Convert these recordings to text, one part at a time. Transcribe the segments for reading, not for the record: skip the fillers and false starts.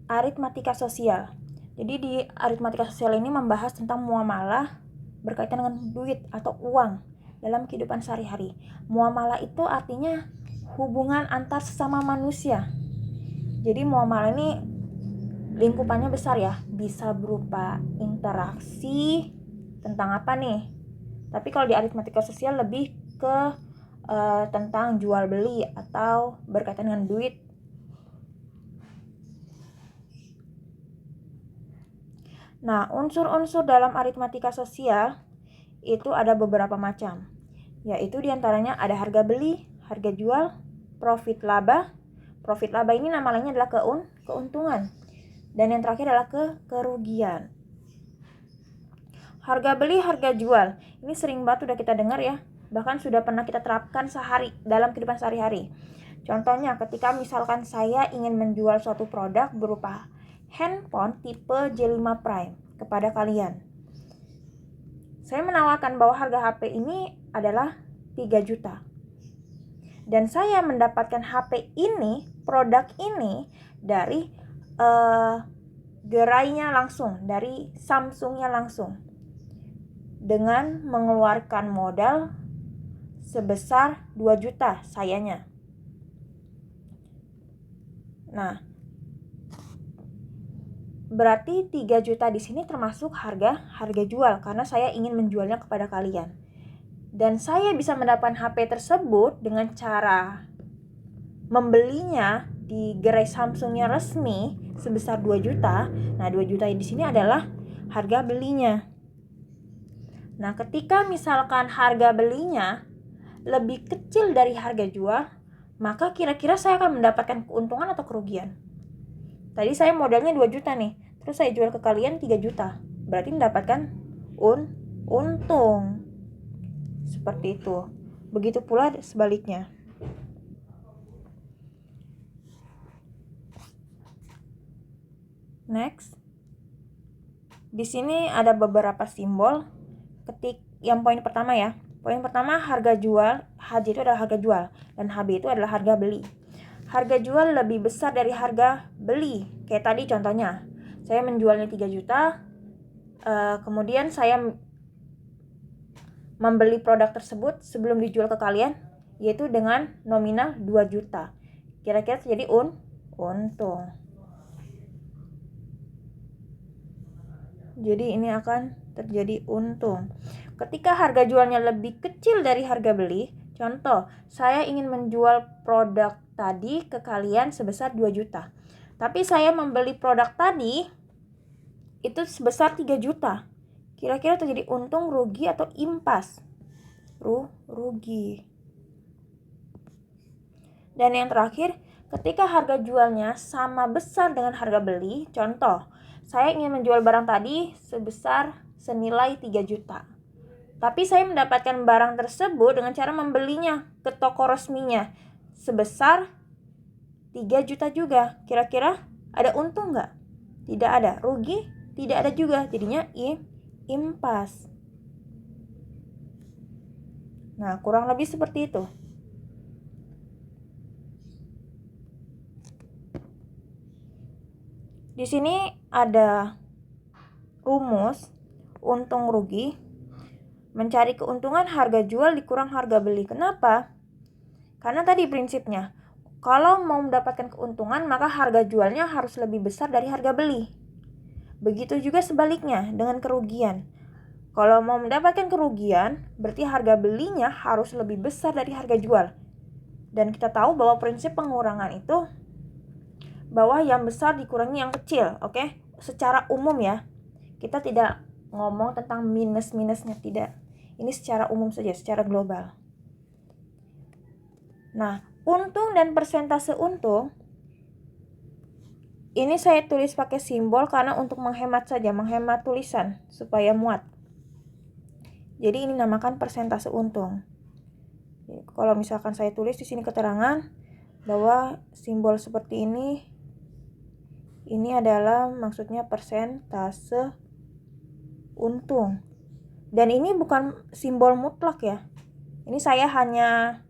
aritmatika sosial. Jadi di aritmatika sosial ini membahas tentang muamalah berkaitan dengan duit atau uang dalam kehidupan sehari-hari. Muamalah itu artinya hubungan antar sesama manusia. Jadi muamalah ini lingkupannya besar ya, bisa berupa interaksi tentang apa nih. Tapi kalau di aritmatika sosial lebih ke tentang jual beli atau berkaitan dengan duit. Nah, unsur-unsur dalam aritmatika sosial itu ada beberapa macam, yaitu diantaranya ada harga beli, harga jual, profit laba. Profit laba ini nama lainnya adalah keuntungan. Dan yang terakhir adalah kerugian. Harga beli, harga jual. Ini sering banget udah kita dengar ya. Bahkan sudah pernah kita terapkan dalam kehidupan sehari-hari. Contohnya ketika misalkan saya ingin menjual suatu produk berupa handphone tipe J5 Prime kepada kalian. Saya menawarkan bahwa harga HP ini adalah 3 juta. Dan saya mendapatkan HP ini, produk ini dari gerainya langsung, dari Samsungnya langsung. Dengan mengeluarkan modal sebesar 2 juta sayanya. Nah, berarti 3 juta di sini termasuk harga jual karena saya ingin menjualnya kepada kalian. Dan saya bisa mendapatkan HP tersebut dengan cara membelinya di gerai Samsungnya resmi sebesar 2 juta. Nah, 2 juta di sini adalah harga belinya. Nah, ketika misalkan harga belinya lebih kecil dari harga jual, maka kira-kira saya akan mendapatkan keuntungan atau kerugian? Tadi saya modalnya 2 juta nih, terus saya jual ke kalian 3 juta. Berarti mendapatkan untung. Seperti itu. Begitu pula sebaliknya. Next. Di sini ada beberapa simbol. Yang poin pertama ya. Poin pertama harga jual, HJ itu adalah harga jual dan HB itu adalah harga beli. Harga jual lebih besar dari harga beli. Kayak tadi contohnya, saya menjualnya 3 juta, kemudian saya membeli produk tersebut sebelum dijual ke kalian, yaitu dengan nominal 2 juta. Kira-kira terjadi untung. Jadi ini akan terjadi untung. Ketika harga jualnya lebih kecil dari harga beli, contoh, saya ingin menjual produk tadi ke kalian sebesar 2 juta. Tapi saya membeli produk tadi itu sebesar 3 juta. Kira-kira terjadi untung, rugi, atau impas? Rugi. Dan yang terakhir, ketika harga jualnya sama besar dengan harga beli, contoh, saya ingin menjual barang tadi sebesar senilai 3 juta. Tapi saya mendapatkan barang tersebut dengan cara membelinya ke toko resminya sebesar 3 juta juga. Kira-kira ada untung nggak? Tidak ada. Rugi? Tidak ada juga. Jadinya impas. Nah, kurang lebih seperti itu. Di sini ada rumus untung rugi. Mencari keuntungan harga jual dikurang harga beli. Kenapa? Karena tadi prinsipnya, kalau mau mendapatkan keuntungan maka harga jualnya harus lebih besar dari harga beli. Begitu juga sebaliknya dengan kerugian. Kalau mau mendapatkan kerugian, berarti harga belinya harus lebih besar dari harga jual. Dan kita tahu bahwa prinsip pengurangan itu bahwa yang besar dikurangi yang kecil, oke? Secara umum ya. Kita tidak ngomong tentang minus-minusnya, tidak. Ini secara umum saja, secara global. Nah, untung dan persentase untung ini saya tulis pakai simbol karena untuk menghemat saja, menghemat tulisan supaya muat. Jadi ini namakan persentase untung. Jadi, kalau misalkan saya tulis di sini keterangan bahwa simbol seperti ini adalah maksudnya persentase untung. Dan ini bukan simbol mutlak ya. Ini saya hanya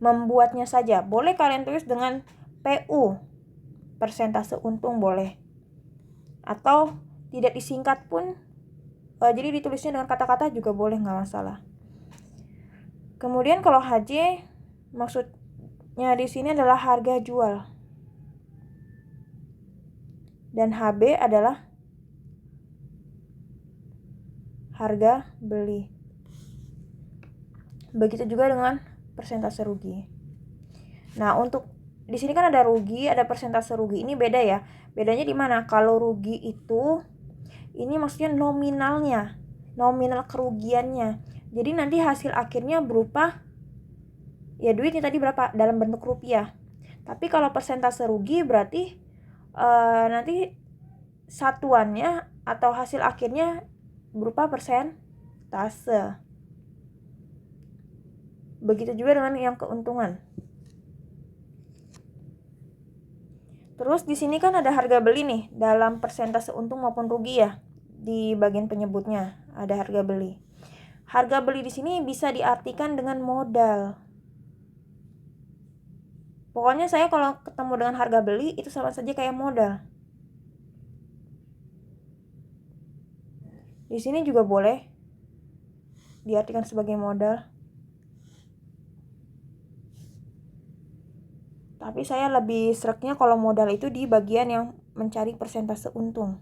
membuatnya saja. Boleh kalian tulis dengan PU. persentase untung boleh. Atau tidak disingkat pun, jadi ditulisnya dengan kata-kata juga boleh, nggak masalah. Kemudian kalau HJ maksudnya di sini adalah harga jual. Dan HB adalah harga beli. Begitu juga dengan persentase rugi. Nah, untuk di sini kan ada rugi, ada persentase rugi. Ini beda ya. Bedanya di mana? Kalau rugi itu ini maksudnya nominalnya, nominal kerugiannya. Jadi nanti hasil akhirnya berupa ya duitnya tadi berapa dalam bentuk rupiah. Tapi kalau persentase rugi berarti nanti satuannya atau hasil akhirnya berupa persentase. Begitu juga dengan yang keuntungan. Terus di sini kan ada harga beli nih dalam persentase untung maupun rugi ya. Di bagian penyebutnya ada harga beli. Harga beli di sini bisa diartikan dengan modal. Pokoknya saya kalau ketemu dengan harga beli itu sama saja kayak modal. Di sini juga boleh diartikan sebagai modal. Tapi saya lebih sereknya kalau modal itu di bagian yang mencari persentase untung.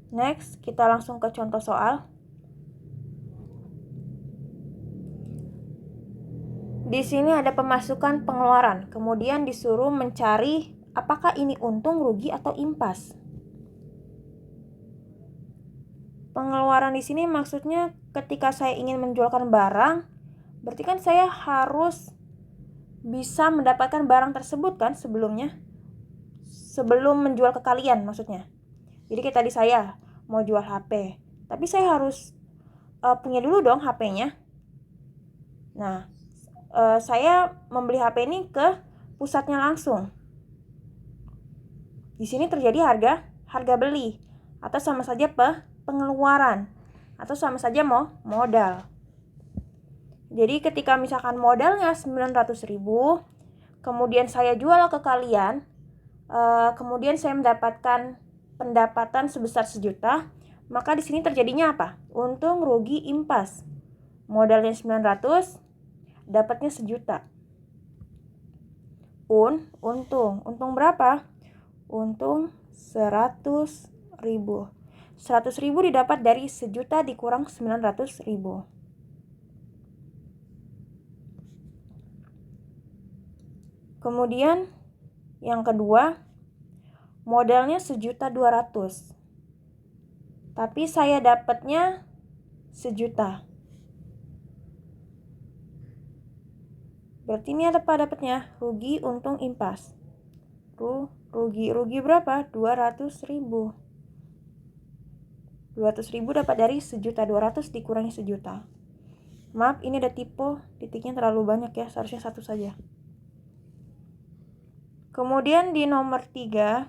Next, kita langsung ke contoh soal. Di sini ada pemasukan pengeluaran, kemudian disuruh mencari apakah ini untung, rugi, atau impas. Pengeluaran di sini maksudnya ketika saya ingin menjualkan barang, berarti kan saya harus bisa mendapatkan barang tersebut kan sebelumnya. Sebelum menjual ke kalian maksudnya. Jadi kayak tadi saya mau jual HP, tapi saya harus punya dulu dong HP-nya. Nah, saya membeli HP ini ke pusatnya langsung. Di sini terjadi harga beli atau sama saja pengeluaran atau sama saja modal. Jadi ketika misalkan modalnya 900.000, kemudian saya jual ke kalian, kemudian saya mendapatkan pendapatan sebesar 1 juta, maka di sini terjadinya apa? Untung, rugi, impas. Modalnya 900, dapatnya 1 juta. Untung berapa? Untung 100.000. 100.000 didapat dari 1 juta dikurang 900.000. Kemudian yang kedua, modalnya 1.200.000. Tapi saya dapatnya 1 juta. Berarti ini apa dapatnya? Rugi, untung, impas. Rugi berapa? 200.000. 200.000 dapat dari 1.200.000 dikurangi 1 juta. Maaf, ini ada typo, titiknya terlalu banyak ya, seharusnya 1 saja. Kemudian di nomor 3,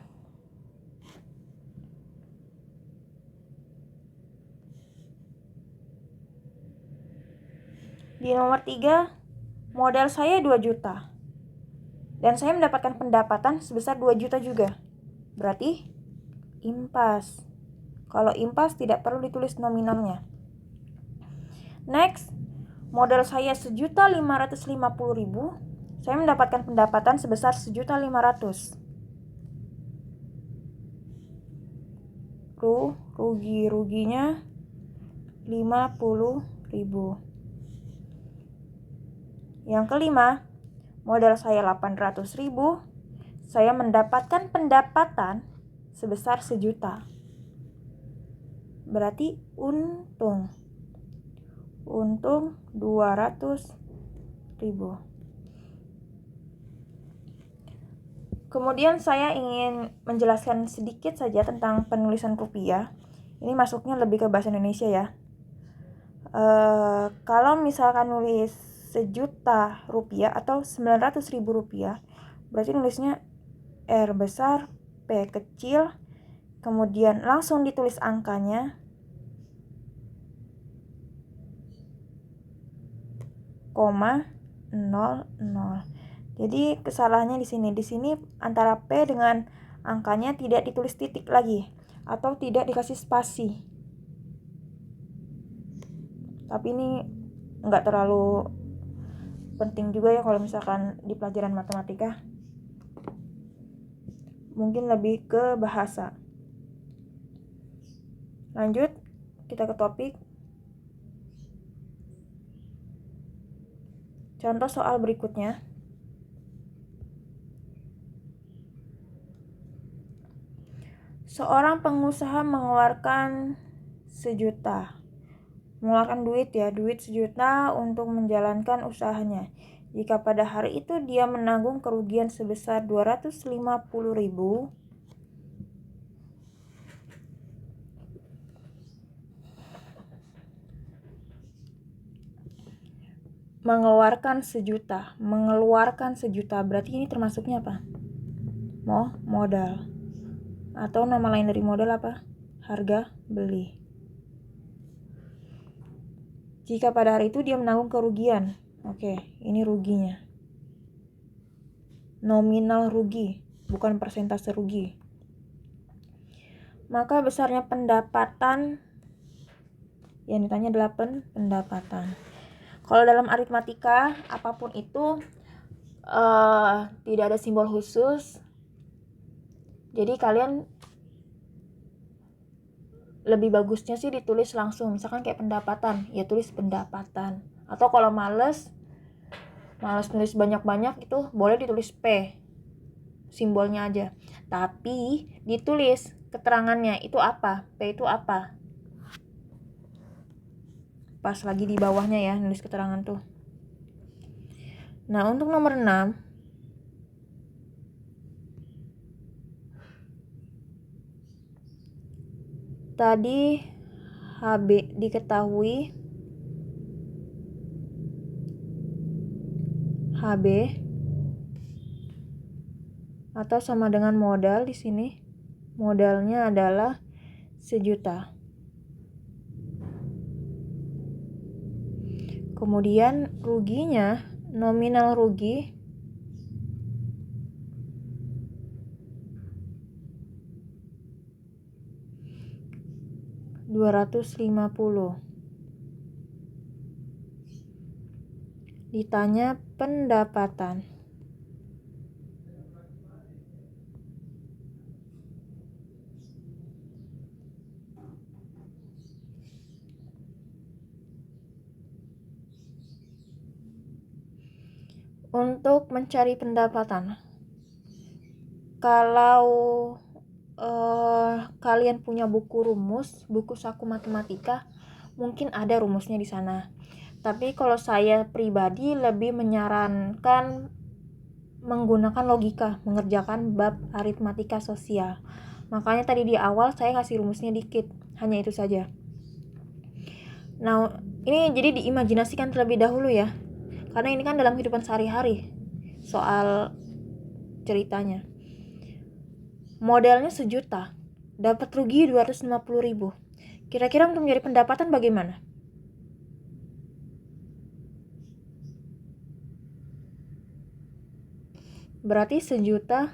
modal saya 2 juta. Dan saya mendapatkan pendapatan sebesar 2 juta juga. Berarti impas. Kalau impas tidak perlu ditulis nominalnya. Next, modal saya 1.550.000. Saya mendapatkan pendapatan sebesar 1.500.000. Ruginya 50.000. Yang kelima, modal saya 800.000. Saya mendapatkan pendapatan sebesar 1 juta. Berarti untung 200.000. Kemudian saya ingin menjelaskan sedikit saja tentang penulisan rupiah. Ini masuknya lebih ke bahasa Indonesia ya. Kalau misalkan nulis 1 juta rupiah atau 900.000 rupiah, berarti nulisnya R besar, P kecil, kemudian langsung ditulis angkanya. Jadi kesalahannya di sini. Di sini antara P dengan angkanya tidak ditulis titik lagi atau tidak dikasih spasi. Tapi ini nggak terlalu penting juga ya kalau misalkan di pelajaran matematika. Mungkin lebih ke bahasa. Lanjut, kita ke topik. Contoh soal berikutnya. Seorang pengusaha mengeluarkan 1 juta. Mengeluarkan duit 1 juta untuk menjalankan usahanya. Jika pada hari itu dia menanggung kerugian sebesar 250.000, mengeluarkan 1 juta berarti ini termasuknya apa? Modal. Atau nama lain dari modal apa? Harga beli. Jika pada hari itu dia menanggung kerugian. Oke, ini ruginya. Nominal rugi, bukan persentase rugi. Maka besarnya pendapatan yang ditanya adalah pendapatan. Kalau dalam aritmatika, apapun itu tidak ada simbol khusus. Jadi kalian lebih bagusnya sih ditulis langsung. Misalkan kayak pendapatan, ya tulis pendapatan. Atau kalau males nulis banyak-banyak itu boleh ditulis P, simbolnya aja. Tapi ditulis keterangannya itu apa, P itu apa. Pas lagi di bawahnya ya, nulis keterangan tuh. Nah, untuk nomor 6, tadi HB diketahui, HB atau sama dengan modal di sini. Modalnya adalah 1 juta. Kemudian ruginya, nominal rugi $250. Ditanya pendapatan. Untuk mencari pendapatan, kalau kalian punya buku rumus, buku saku matematika, mungkin ada rumusnya di sana. Tapi kalau saya pribadi lebih menyarankan menggunakan logika, mengerjakan bab aritmatika sosial. Makanya tadi di awal saya kasih rumusnya dikit, hanya itu saja. Nah, ini jadi diimajinasikan terlebih dahulu ya. Karena ini kan dalam kehidupan sehari-hari soal ceritanya. Modalnya 1 juta, dapat rugi 250.000. Kira-kira untuk mencari pendapatan bagaimana? Berarti 1 juta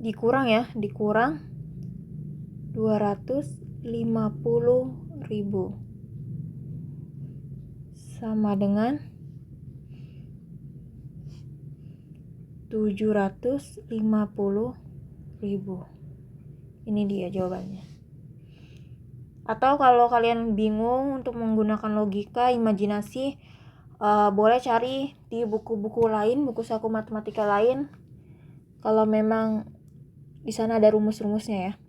dikurang 250.000 sama dengan 750.000. Ini dia jawabannya. Atau kalau kalian bingung untuk menggunakan logika, imajinasi, boleh cari di buku-buku lain, buku saku matematika lain. Kalau memang di sana ada rumus-rumusnya ya.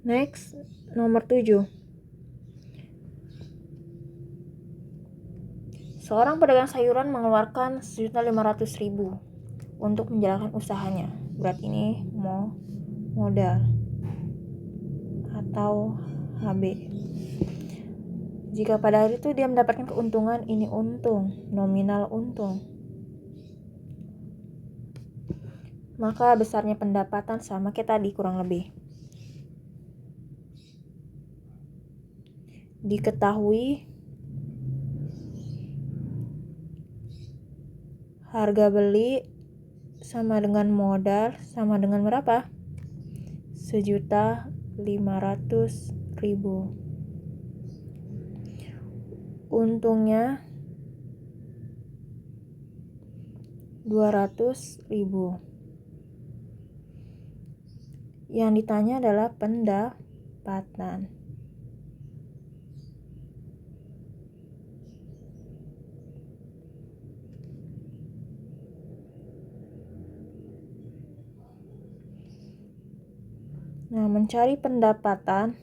Next, nomor 7. Seorang pedagang sayuran mengeluarkan 1.500.000 untuk menjalankan usahanya. Berarti ini modal atau HB. Jika pada hari itu dia mendapatkan keuntungan, ini untung, nominal untung, maka besarnya pendapatan sama kayak tadi kurang lebih. Diketahui harga beli sama dengan modal sama dengan berapa? 1.500.000. Untungnya 200.000. Yang ditanya adalah pendapatan. Nah, mencari pendapatan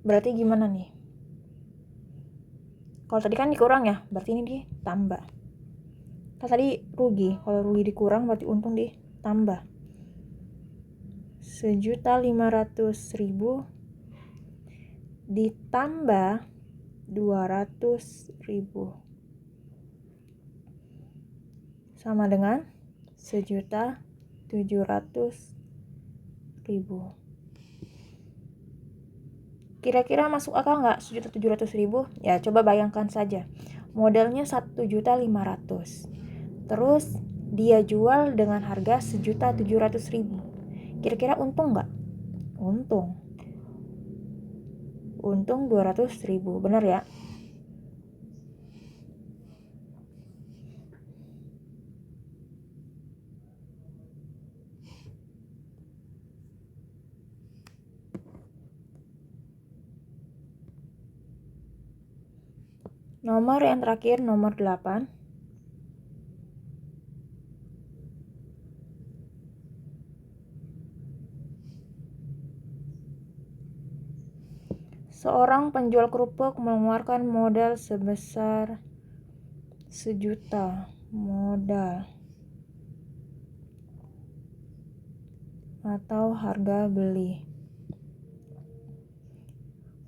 berarti gimana nih? Kalau tadi kan dikurang ya, berarti ini ditambah. Kalau tadi rugi, kalau rugi dikurang berarti untung ditambah. 1.500.000 ditambah 200.000 sama dengan 1.700.000. Kira-kira masuk akal nggak 1.700.000? Ya coba bayangkan saja, modalnya 1.500.000, terus dia jual dengan harga 1.700.000. Kira-kira untung nggak? Untung 200.000, benar ya? Nomor yang terakhir, nomor 8. Seorang penjual kerupuk mengeluarkan modal sebesar 1.000.000 modal atau harga beli.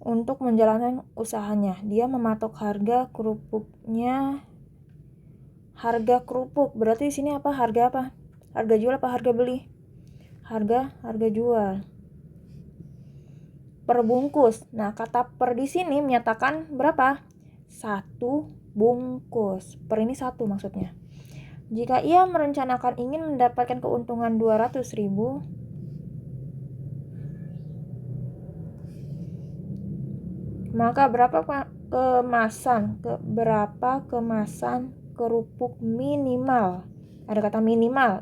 Untuk menjalankan usahanya, dia mematok harga kerupuknya. Harga kerupuk berarti di sini apa? Harga apa? Harga jual apa harga beli? Harga jual. Per bungkus. Nah, kata per di sini menyatakan berapa? 1 bungkus. Per ini 1 maksudnya. Jika ia merencanakan ingin mendapatkan keuntungan 200.000, maka berapa kemasan kerupuk minimal? Ada kata minimal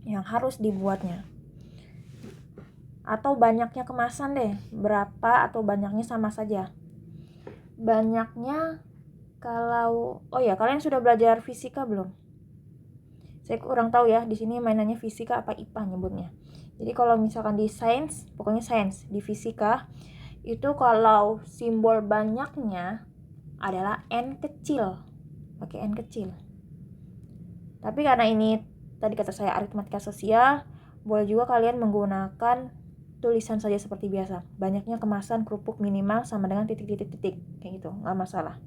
yang harus dibuatnya. Atau banyaknya kemasan deh, berapa atau banyaknya sama saja. Banyaknya kalian sudah belajar fisika belum? Saya kurang tahu ya, di sini mainannya fisika apa IPA nyebutnya. Jadi kalau misalkan di sains, pokoknya sains, di fisika itu kalau simbol banyaknya adalah N kecil, pakai N kecil. Tapi karena ini tadi kata saya aritmatika sosial, boleh juga kalian menggunakan tulisan saja seperti biasa. Banyaknya kemasan kerupuk minimal sama dengan titik-titik-titik, kayak gitu, nggak masalah.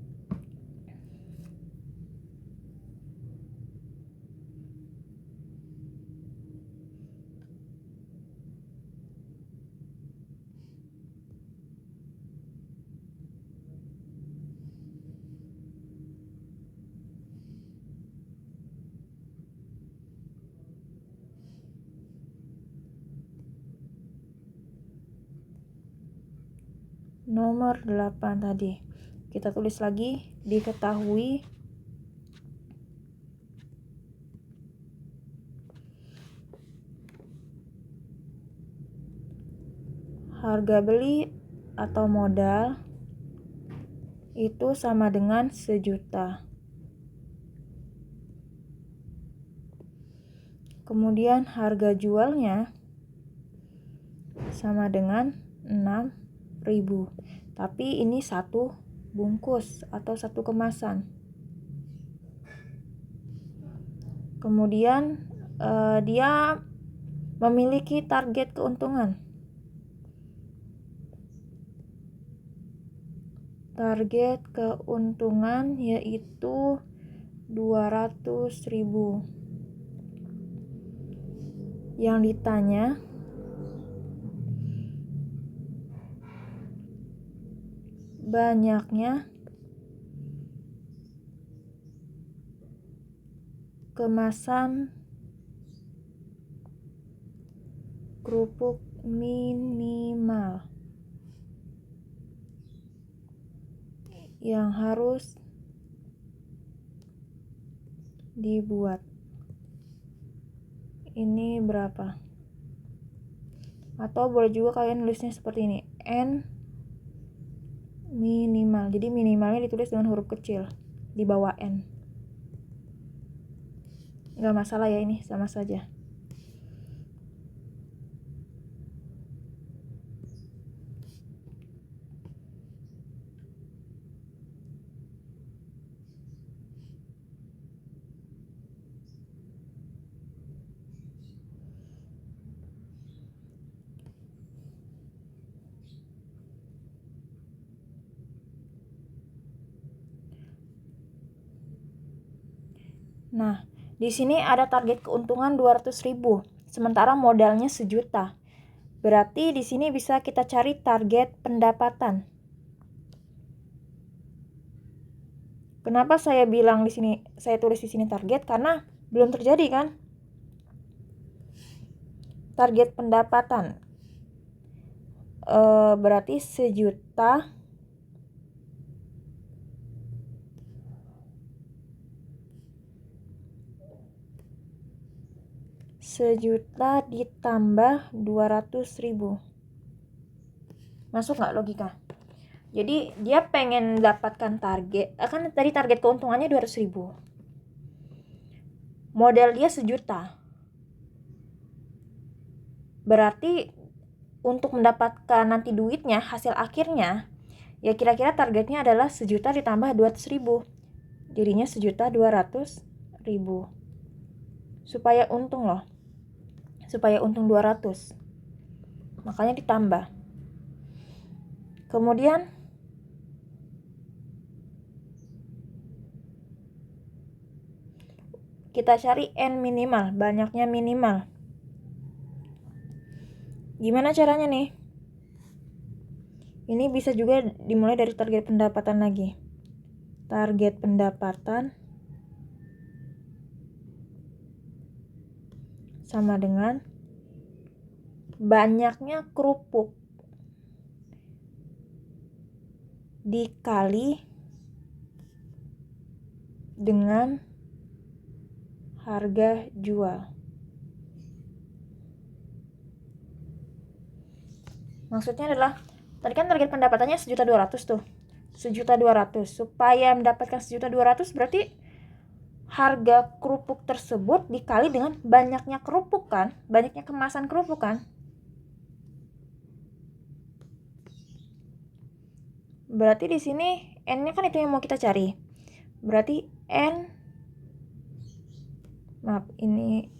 Nomor 8 tadi. Kita tulis lagi, diketahui harga beli atau modal itu sama dengan 1.000.000. Kemudian harga jualnya sama dengan 6.000. Tapi ini 1 bungkus atau 1 kemasan. Kemudian dia memiliki target keuntungan. target keuntungan yaitu 200.000. Yang ditanya banyaknya kemasan kerupuk minimal yang harus dibuat. Ini berapa? Atau boleh juga kalian nulisnya seperti ini, N minimal. Jadi minimalnya ditulis dengan huruf kecil di bawah N. Nggak masalah ya, ini sama saja. Nah, di sini ada target keuntungan 200.000, sementara modalnya 1 juta. Berarti di sini bisa kita cari target pendapatan. Kenapa saya bilang di sini, saya tulis di sini target? Karena belum terjadi kan? Target pendapatan berarti 1 juta ditambah 200.000. Masuk nggak logika? Jadi dia pengen dapatkan target, kan tadi target keuntungannya 200.000. Modal dia 1 juta. Berarti untuk mendapatkan nanti duitnya, hasil akhirnya, ya kira-kira targetnya adalah 1 juta ditambah 200.000. Jadinya 1.200.000. Supaya untung loh. Supaya untung 200. Makanya ditambah. Kemudian kita cari N minimal, banyaknya minimal. Gimana caranya nih? Ini bisa juga dimulai dari target pendapatan lagi. Target pendapatan sama dengan banyaknya kerupuk dikali dengan harga jual. Maksudnya adalah, tadi kan target pendapatannya 1.200.000 tuh. 1.200.000. Supaya mendapatkan 1.200.000 berarti harga kerupuk tersebut dikali dengan banyaknya kerupuk kan? Banyaknya kemasan kerupuk kan? Berarti di sini N-nya kan itu yang mau kita cari. Berarti N, maaf ini,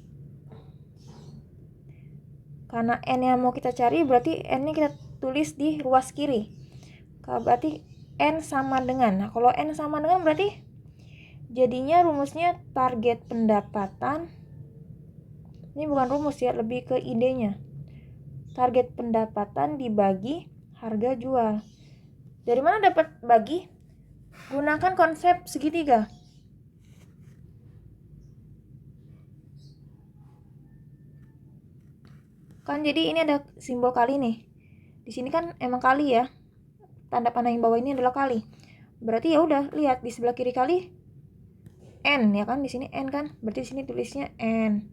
karena N yang mau kita cari berarti N-nya kita tulis di ruas kiri. Berarti N sama dengan, nah kalau N sama dengan berarti jadinya rumusnya target pendapatan. Ini bukan rumus ya, lebih ke idenya. Target pendapatan dibagi harga jual. Dari mana dapat bagi? Gunakan konsep segitiga. Kan jadi ini ada simbol kali nih. Di sini kan emang kali ya. Tanda panah yang bawah ini adalah kali. Berarti ya udah, lihat di sebelah kiri kali N ya kan, di sini N kan. Berarti di sini tulisnya N.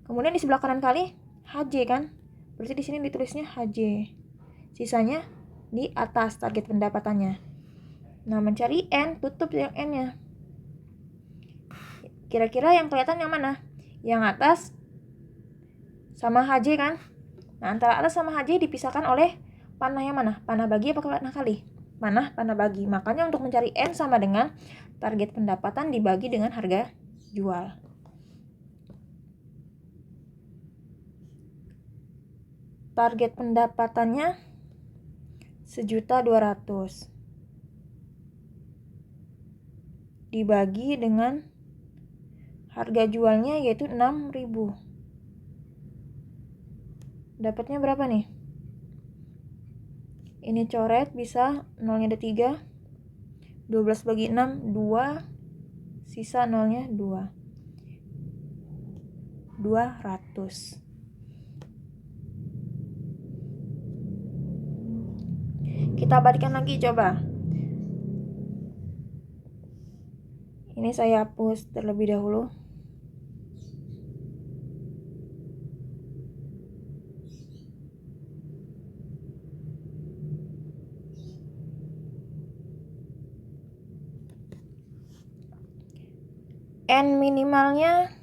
Kemudian di sebelah kanan kali HJ kan. Berarti di sini ditulisnya HJ. Sisanya di atas target pendapatannya. Nah, mencari N, tutup yang N-nya. Kira-kira yang kelihatan yang mana? Yang atas sama HJ kan? Nah, antara atas sama HJ dipisahkan oleh panah yang mana? Panah bagi apa panah kali? Panah bagi. Makanya untuk mencari N sama dengan target pendapatan dibagi dengan harga jual. Target pendapatannya 1.200.000. dibagi dengan harga jualnya yaitu 6.000. Dapatnya berapa nih? Ini coret bisa, nolnya ada 3. 12 bagi 6, 2. Sisa nolnya 2. 200. Kita balikan lagi coba. Ini saya hapus terlebih dahulu. N minimalnya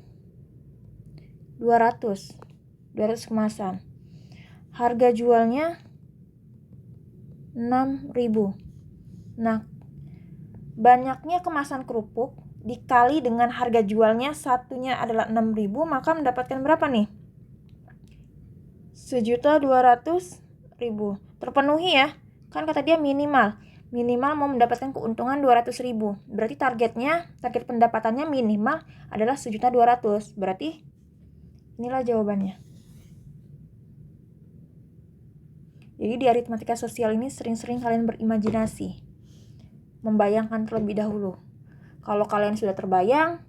200 kemasan. Harga jualnya 6.000. Nah, banyaknya kemasan kerupuk dikali dengan harga jualnya satunya adalah 6.000, maka mendapatkan berapa nih? 1.200.000. Terpenuhi ya. Kan kata dia minimal mau mendapatkan keuntungan 200.000. Berarti target pendapatannya minimal adalah 1.200.000. Berarti inilah jawabannya. Jadi di aritmatika sosial ini sering-sering kalian berimajinasi, membayangkan terlebih dahulu. Kalau kalian sudah terbayang,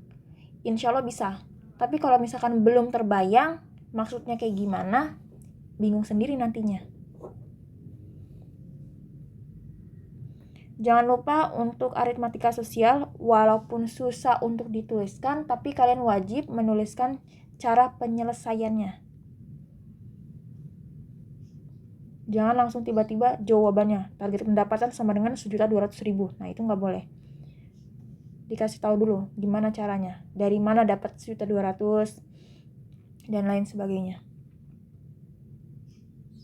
insya Allah bisa. Tapi kalau misalkan belum terbayang, maksudnya kayak gimana, bingung sendiri nantinya. Jangan lupa untuk aritmatika sosial, walaupun susah untuk dituliskan, tapi kalian wajib menuliskan cara penyelesaiannya. Jangan langsung tiba-tiba jawabannya, target pendapatan sama dengan 1.200.000. Nah, itu nggak boleh. Dikasih tahu dulu gimana caranya, dari mana dapat 1.200.000 dan lain sebagainya.